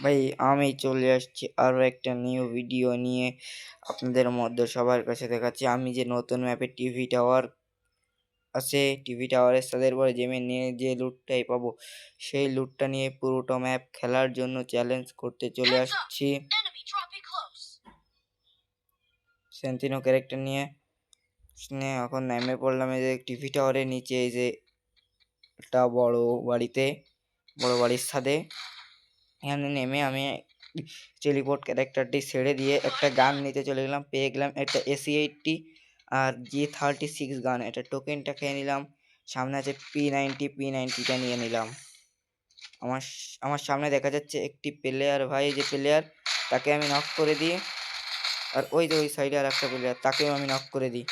ভাই আমি চলে আসছি আরো একটা নিউ ভিডিও নিয়ে আপনাদের মধ্যে সবার কাছে দেখাচ্ছি আমি যে নতুন ম্যাপে টিভি টাওয়ার আছে। টিভি টাওয়ারের সাথে পরে জেমে নিয়ে যে লুটটাই পাবো সেই লুটটা নিয়ে পুরোটা ম্যাপ খেলার জন্য চ্যালেঞ্জ করতে চলে আসছি সেন্টিনো ক্যারেক্টার নিয়ে। এখন নেমে পড়লাম এই যে টিভি টাওয়ারের নিচে, এই যে একটা বড় বাড়ির ছাদে। এখানে নেমে আমি টেলিপোর্ট ক্যারেক্টারটি ছেড়ে দিয়ে একটা গান নিতে চলে গেলাম। পেয়ে গেলাম একটা AC-80 আর G36 গান। এটা টোকেনটা খেয়ে নিলাম। সামনে আছে P90টা নিয়ে নিলাম। আমার আমার সামনে দেখা যাচ্ছে একটি প্লেয়ার, ভাই যে প্লেয়ার তাকে আমি নক করে দিই, আর ওই যে ওই সাইডে আর একটা প্লেয়ার তাকেও আমি নক করে দিই।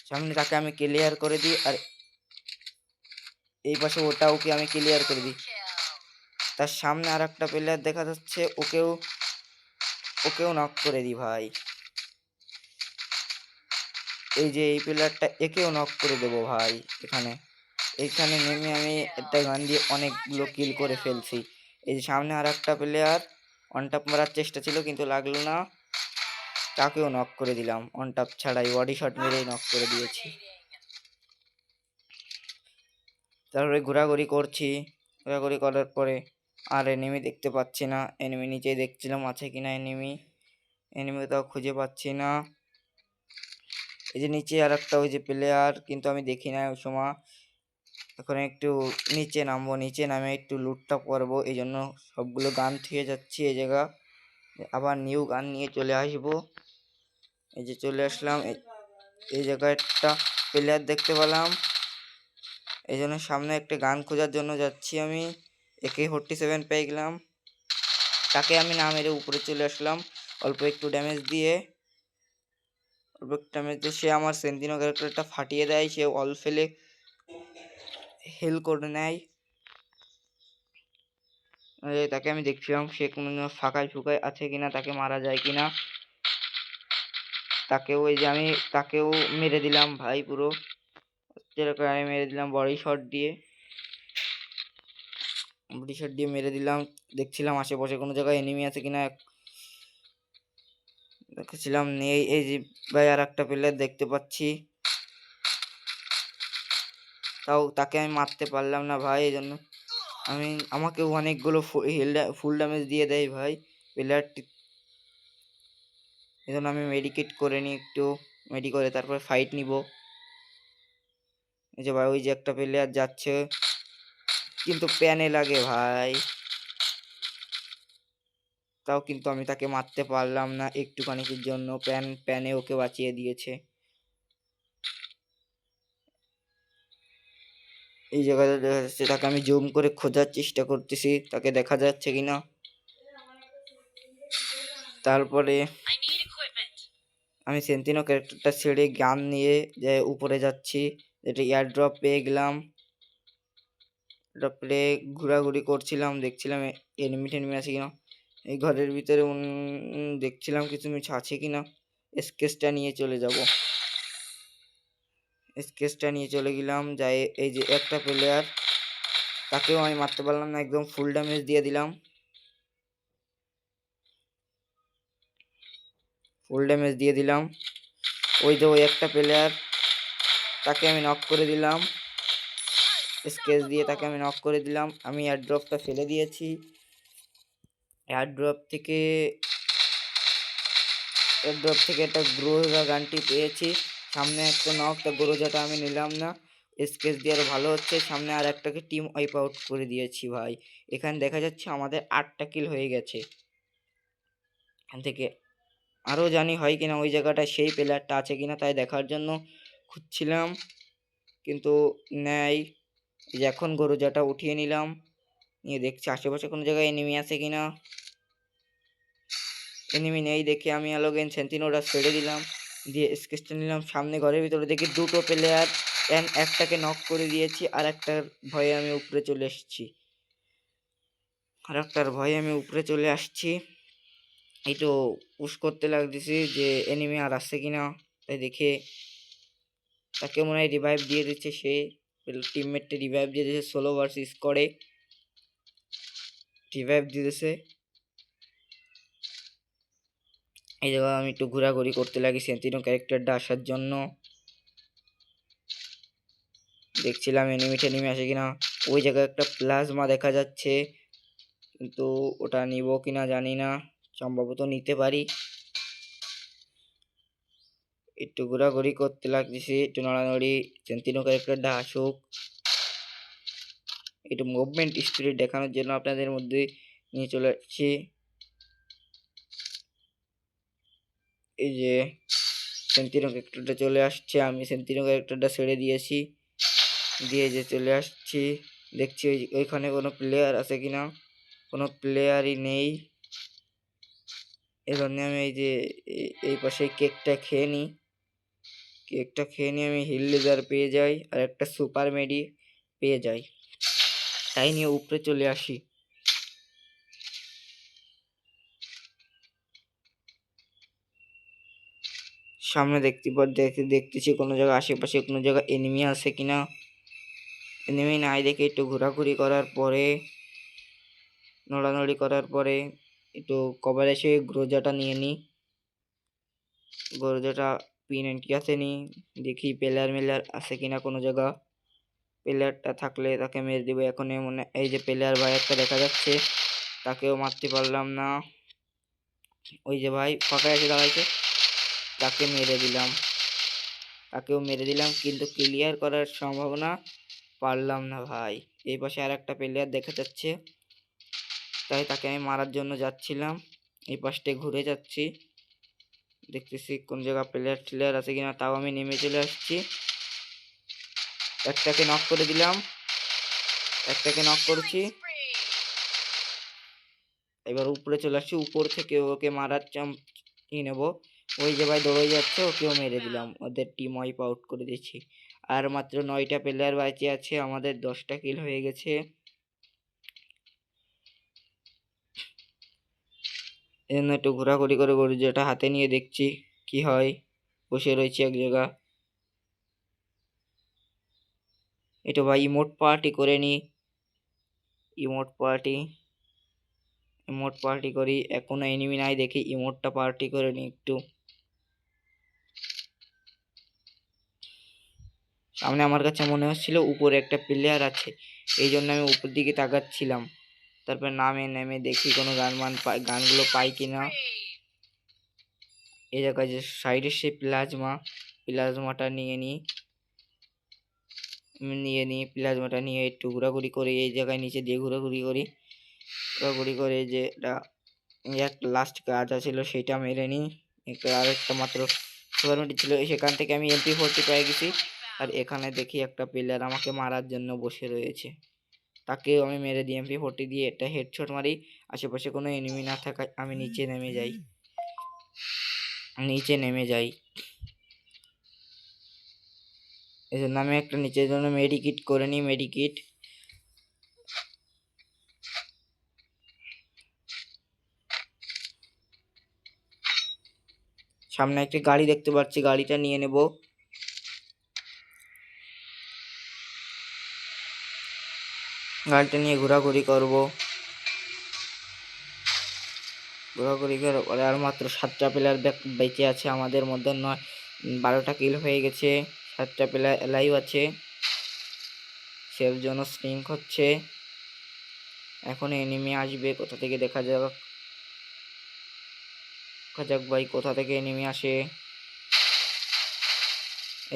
সামনে তাকে আমি ক্লিয়ার করে দিই আর এই পাশে ওকে আমি ক্লিয়ার করে দিই। তার সামনে আর একটা প্লেয়ার দেখা যাচ্ছে, ওকেও নক করে দিই ভাই। এই যে এই প্লেয়ারটা, একেও নক করে দেবো ভাই। এইখানে নেমে আমি একটা গান দিয়ে অনেকগুলো কিল করে ফেলছি। এই যে সামনে আর একটা প্লেয়ার অন টপ মারার চেষ্টা ছিল কিন্তু লাগলো না, তাকেও নক করে দিলাম। অন টপ ছাড়াই বডি শট মেরেই নক করে দিয়েছি। তারপরে ঘোরাঘুরি করার পরে আর এনিমি দেখতে পাচ্ছি না। এনিমি নিচেই দেখছিলাম আছে কিনা এনিমি তো খুঁজে পাচ্ছি না। এই যে নিচে আর একটা ওই যে প্লেয়ার, কিন্তু আমি দেখি না ওই সময়। এখন একটু নিচে নামে একটু লুটটা করবো, এই জন্য সবগুলো গান থুয়ে যাচ্ছি এই জায়গা। আবার নিউ গান নিয়ে চলে আসবো। এই যে চলে আসলাম, এই জায়গায় একটা প্লেয়ার দেখতে পেলাম, এই জন্য সামনে একটা গান খোঁজার জন্য যাচ্ছি আমি। AK-47 পেয়ে গেলাম, তাকে আমি না মেরে উপরে চলে আসলাম অল্প একটু ড্যামেজ দিয়ে। সে আমার সেন্টিনো ক্যারেক্টারটা ফাটিয়ে দেয়, সে অল ফেলে হেল করে নেয়। তাকে আমি দেখছিলাম সে কোনো ফাঁকায় ফুকায় আছে কিনা, তাকে মারা যায় কিনা। তাকেও মেরে দিলাম ভাই, পুরো যেরকম আমি মেরে দিলাম বডি শট দিয়ে মেরে দিলাম। দেখছিলাম আশেপাশে কোনো জায়গায় এনিমি আছে কিনা, দেখছিলাম নেই। এই যে ভাই আর একটা প্লেয়ার দেখতে পাচ্ছি, তাও তাকে আমি মারতে পারলাম না ভাই। এই জন্য আমাকে অনেকগুলো ফুল ড্যামেজ দিয়ে দেয় ভাই প্লেয়ারটি। এই জন্য আমি মেডিকেট করে নিই, একটু মেডি করে তারপর ফাইট নিব। এই যে ভাই ওই যে একটা প্লেয়ার যাচ্ছে, কিন্তু প্যানে লাগে ভাই, তাও কিন্তু আমি তাকে মারতে পারলাম না একটুখানিকের জন্য। প্যানে ওকে বাঁচিয়ে দিয়েছে। এই জায়গাটা দেখা যাচ্ছে, তাকে আমি জুম করে খোঁজার চেষ্টা করতেছি তাকে দেখা যাচ্ছে কিনা। তারপরে আমি সেন্টিনো ক্যারেক্টারটা ছেড়ে গান নিয়ে যে উপরে যাচ্ছি। এটা এয়ার ড্রপ পেয়ে গেলাম। তারপরে ঘোরাঘুরি করছিলাম, দেখছিলাম এনিমি আছে কিনা। এই ঘরের ভিতরে দেখছিলাম কিছু মিছ আছে কিনা। স্কেচটা নিয়ে চলে গেলাম যাই। এই যে একটা প্লেয়ার, তাকেও আমি মারতে পারলাম না, একদম ফুল ড্যামেজ দিয়ে দিলাম। ওই যে ওই একটা প্লেয়ার, তাকে আমি নক করে দিলাম স্কেচ দিয়ে, আমি এয়ারড্রপটা ফেলে দিয়েছি। এয়ারড্রপ থেকে একটা গ্রোজা গানটি পেয়েছি। সামনে একটা নক, তা গ্রোজাটা আমি নিলাম না। স্কেচ দিয়ে আরো ভালো হচ্ছে, সামনে আর একটাকে টিম ওয়াইপ আউট করে দিয়েছি ভাই। এখানে দেখা যাচ্ছে আমাদের 8টা কিল হয়ে গেছে। এখান থেকে আরো জানি হয় কিনা ওই জায়গাটায় সেই প্লেয়ারটা আছে কিনা, তাই দেখার জন্য খুঁজছিলাম, কিন্তু নেই। এই যে এখন গরুজাটা উঠিয়ে নিলাম, নিয়ে দেখছি আশেপাশে কোনো জায়গায় এনিমি আছে কিনা। এনিমি নেই দেখে আমি অ্যালোগেন সেন্টিনোটা ছেড়ে দিলাম, দিয়ে স্কেচটা নিলাম। সামনে ঘরের ভিতরে দেখি দুটো প্লেয়ার, একটাকে নক করে দিয়েছি, আর একটার ভয়ে আমি উপরে চলে আসছি। একটু পুশ করতে লাগতেছি যে এনিমি আর আসছে কিনা, তাই দেখে তাকে মনে হয় রিভাইভ দিয়ে দিচ্ছে, সে টিমমেটটা রিভাইভ দিয়ে দিচ্ছে সোলো ভার্সেস করে। রিভাইভ দিতেছে। এই জায়গায় আমি একটু ঘোরাঘুরি করতে লাগি সেন্টিনো ক্যারেক্টারটা আসার জন্য। দেখছিলাম এনিমিটা নেমে আসে কিনা। ওই জায়গায় একটা প্লাজমা দেখা যাচ্ছে, কিন্তু ওটা নিব কিনা জানি না, সম্ভবত নিতে পারি। একটু ঘোরাঘুরি করতে লাগতেছি, একটু নড়ানড়ি, সেন্টিনো ক্যারেক্টারটা আসুক। একটু মুভমেন্ট স্পিড দেখানোর জন্য আপনাদের মধ্যে নিয়ে চলে আসছি। এই যে সেন্টিনো ক্যারেক্টারটা চলে আসছে, আমি সেন্টিনো ক্যারেক্টারটা ছেড়ে দিয়েছি, দিয়ে যে চলে আসছি। দেখছি ওইখানে কোনো প্লেয়ার আছে কিনা, কোনো প্লেয়ারই নেই। এই জন্য আমি এই যে এই পাশে কেকটা খেয়ে নিই। কেকটা খেয়ে নিয়ে আমি হিল লেজার পেয়ে যাই আর একটা সুপার মেডি পেয়ে যাই, তাই নিয়ে উপরে চলে আসি। সামনে দেখতেছি কোনো জায়গায় আশেপাশে কোনো জায়গায় এনিমি আছে কিনা। এনিমি নাই দেখে একটু ঘোরাঘুরি করার পরে, নড়ানড়ি করার পরে একটু কভার এসে গ্রোজাটা নিয়ে নিই। গ্রোজাটা P90 আছে নি, দেখি প্লেয়ার মেলার আছে কিনা কোনো জায়গা। প্লেয়ারটা থাকলে তাকে মেরে দিব এখন। মনে এই যে প্লেয়ার ভাই একটা দেখা যাচ্ছে, তাকেও মারতে পারলাম না। ওই যে ভাই ফাঁকা এসে দাঁড়াইছে, তাকে মেরে দিলাম, তাকেও মেরে দিলাম, কিন্তু ক্লিয়ার করার সম্ভাবনা পারলাম না ভাই। এই পাশে আর একটা প্লেয়ার দেখা যাচ্ছে, তাই তাকে আমি মারার জন্য যাচ্ছিলাম। এই পাশটা ঘুরে যাচ্ছি, দেখতেছি কোন জায়গা প্লেয়ার আছে কিনা, তাও আমি নেমে চলে আসছি। একটাকে নক করে দিলাম, একটাকে নক করেছি। এবার উপরে চলে আসছি, উপর থেকে ওকে মারার নেব। ওই যে ভাই দৌড়ে যাচ্ছে, ওকেও মেরে দিলাম, ওদের টিম ওয়াইপ আউট করে দিচ্ছি। আর মাত্র 9টা প্লেয়ার বাঁচে আছে, আমাদের 10টা কিল হয়ে গেছে। এজন্য একটু ঘোরাঘুরি করে যেটা হাতে নিয়ে দেখছি কি হয়। বসে রয়েছি এক জায়গা। এটা ভাই ইমোট পার্টি করে নি, ইমোট পার্টি করি। এখনো এনিমি নাই দেখি ইমোটটা পার্টি করে নি একটু। সামনে আমার কাছে মনে হচ্ছিল উপরে একটা প্লেয়ার আছে, এই জন্য আমি উপর দিকে তাকাচ্ছিলাম। তারপর নেমে দেখি কোনো গানগুলো পাই কিনা। এই জায়গায় যে সাইডের সেই প্লাজমাটা নিয়ে নিই প্লাজমাটা নিয়ে একটু ঘোরাঘুরি করে এই জায়গায় নিচে দিয়ে ঘোরাঘুরি করে যে এক লাস্ট কাজ ছিল সেটা মেরে নিই। আর একটা মাত্র সুপার মেডি ছিল, সেখান থেকে আমি MP40 পেয়ে গেছি। আর এখানে দেখি একটা প্লেয়ার আমাকে মারার জন্য বসে রয়েছে, তাকেও আমি মেরে দিই MP40 দিয়ে একটা হেডশট মারি। আশেপাশে কোনো এনিমি না থাকায় আমি নিচে নেমে যাই। এই জন্য আমি একটা নিচের জন্য মেডিকিট করে নিই। সামনে একটি গাড়ি দেখতে পাচ্ছি, গাড়িটা নিয়ে নেব। গাড়িটা নিয়ে ঘোরাঘুরি করব। ঘোরাঘুরি করার পরে আর মাত্র 7টা প্লেয়ার বেঁচে আছে আমাদের মধ্যে, 12টা কিল হয়ে গেছে। 7টা প্লেয়ার এলাইভ আছে। সেফ জোন স্প্রিং হচ্ছে, এখন এনিমি আসবে কোথা থেকে দেখা যাক ভাই কোথা থেকে এনিমি আসে।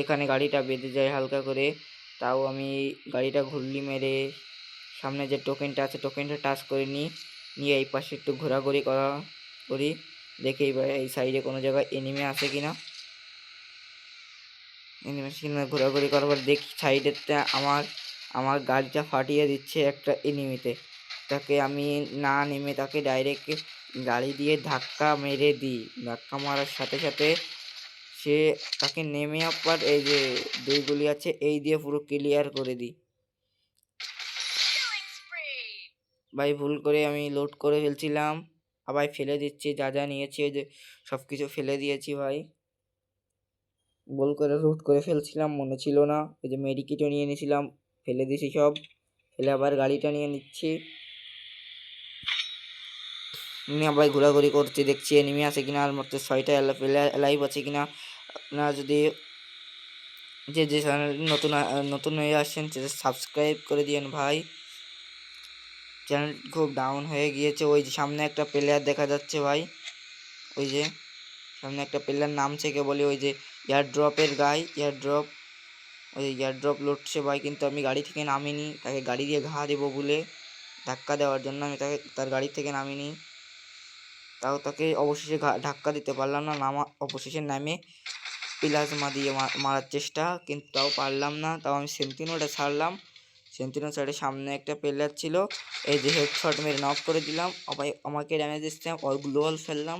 এখানে গাড়িটা বেঁধে যায় হালকা করে, তাও আমি গাড়িটা ঘুরলি মেরে সামনে যে টোকেনটা আছে টোকেনটা টাচ করে নিয়ে এই পাশে একটু ঘোরাঘুরি করি। দেখি এই সাইডে কোনো জায়গায় এনিমি আছে কিনা। ঘোরাঘুরি করার পর দেখি সাইডেতে আমার গাড়িটা ফাটিয়ে দিচ্ছে একটা এনিমিতে। তাকে আমি না নেমে তাকে ডাইরেক্ট গাড়ি দিয়ে ধাক্কা মেরে দিই। ধাক্কা মারার সাথে সাথে সে তাকে নেমে আবার এই যে 2 গুলি আছে এই দিয়ে পুরো ক্লিয়ার করে দিই। ভাই ভুল করে আমি লোড করে ফেলছিলাম, আবার ফেলে দিচ্ছি যা নিয়েছি, ওই যে সবকিছু ফেলে দিয়েছি ভাই। ভুল করে লোড করে ফেলছিলাম, মনে ছিল না। ওই যে মেডিকিটও নিয়ে নিয়েছিলাম, ফেলে দিয়েছি সব। ফেলে আবার গাড়িটা নিয়ে নিচ্ছি। নিয়ে আবার ঘোরাঘুরি করছি, দেখছি এনিমি আছে কিনা, আর মাত্র 6টা প্লেয়ার লাইভ আছে কিনা। আপনারা যদি যে চ্যানেল নতুন হয়ে আসছেন সেটা সাবস্ক্রাইব করে দিয়েন ভাই। চ্যানেল খুব ডাউন হয়ে গিয়েছে। ওই যে সামনে একটা প্লেয়ার দেখা যাচ্ছে ভাই, ওই যে সামনে একটা প্লেয়ার নামছে কে বলি, ওই যে এয়ার ড্রপের গায়ে, ওই এয়ার ড্রপ লুটছে ভাই। কিন্তু আমি গাড়ি থেকে নামিনি, তাকে গাড়ি দিয়ে ঘা দেবো বলে ধাক্কা দেওয়ার জন্য আমি তার গাড়ি থেকে নামিনি। তাও তাকে অবশেষে ধাক্কা দিতে পারলাম না, অবশেষে নামে প্লাজমা দিয়ে মারার চেষ্টা, কিন্তু তাও পারলাম না। তাও আমি সেন্টিনোটা ছাড়লাম। সেন্টিনো সাইডে সামনে একটা প্লেয়ার ছিল, এই যে হেডশট মেরে নক করে দিলাম। আমাকে ড্যামেজ দিচ্ছে, ওর গ্লোয়াল ফেললাম,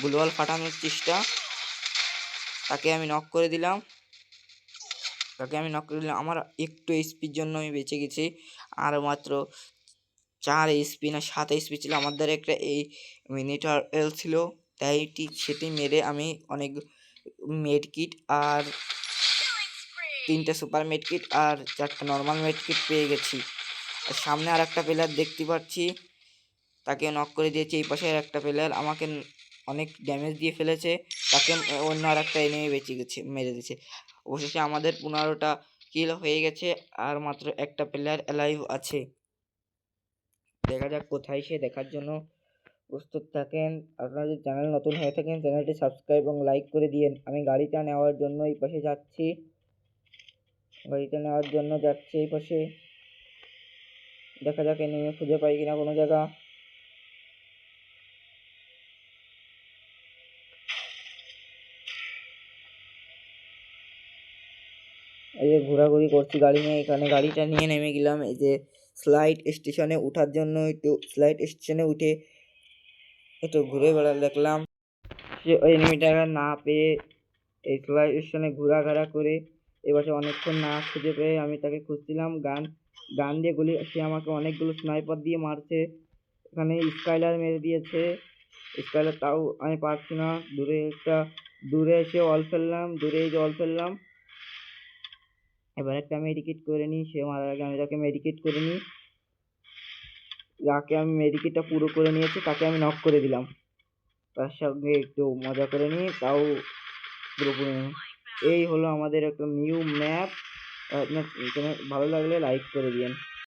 গ্লোয়াল ফাটানোর চেষ্টা, তাকে আমি নক করে দিলাম। আমার একটু এইচপির জন্য আমি বেঁচে গেছি। আর মাত্র 4 এইচপি না 7 এইচপি ছিল। আমার দ্বারা একটা এই মিনিটার এল ছিল, তাই ঠিক সেটি মেরে আমি অনেক মেড কিট আর 3টে সুপার মেড কিট আর 4টে নর্মাল মেড কিট পেয়ে গেছি। আর সামনে আর একটা প্লেয়ার দেখতে পাচ্ছি, তাকে নক করে দিয়েছি। এই পাশে একটা প্লেয়ার আমাকে অনেক ড্যামেজ দিয়ে ফেলেছে, তাকে অন্য আর একটা এনিমি বেঁচে গেছে, মেরে দিয়েছে। অবশেষে আমাদের 15টা কিল হয়ে গেছে, আর মাত্র একটা প্লেয়ার অ্যালাইভ আছে। দেখা যাক কোথায় সে, দেখার জন্য প্রস্তুত থাকেন। আপনারা যদি চ্যানেল নতুন হয়ে থাকেন চ্যানেলটি সাবস্ক্রাইব এবং লাইক করে দিয়েন। আমি গাড়িটা নেওয়ার জন্য এই পাশে যাচ্ছি, এই পাশে। দেখা যাক এনিমি খুঁজে পাই কিনা কোনো জায়গা। এই যে ঘোরাঘুরি করছি গাড়ি নিয়ে, এখানে গাড়িটা নিয়ে নেমে গেলাম। এই যে স্লাইড স্টেশনে ওঠার জন্য একটু স্লাইড স্টেশনে উঠে একটু ঘুরে দেখলাম। সে ওই এনিমিটা না পেয়ে এই স্লাইড স্টেশনে ঘোরাঘাড়া করে এবারে অনেকক্ষণ না খুঁজে পেয়ে আমি তাকে খুঁজছিলাম। গান দিয়ে গুলি, সে আমাকে অনেকগুলো স্নাইপার দিয়ে মারছে। এখানে স্কাইলার মেরে দিয়েছে, স্কাইলার, তাও আমি পারছি না। দূরে এসে অল ফেললাম। এবার একটা মেডিকেট করে নিই, সে মারার আগে আমি তাকে মেডিকেট করে নিই। যাকে আমি মেডিকেটটা পুরো করে নিয়েছি তাকে আমি নক করে দিলাম। তার সঙ্গে একটু মজা করে নিই, তাও পুরোপুরি। এই হলো আমাদের একটা নিউ ম্যাপ। আপনার ভালো লাগলে লাইক করে দিন।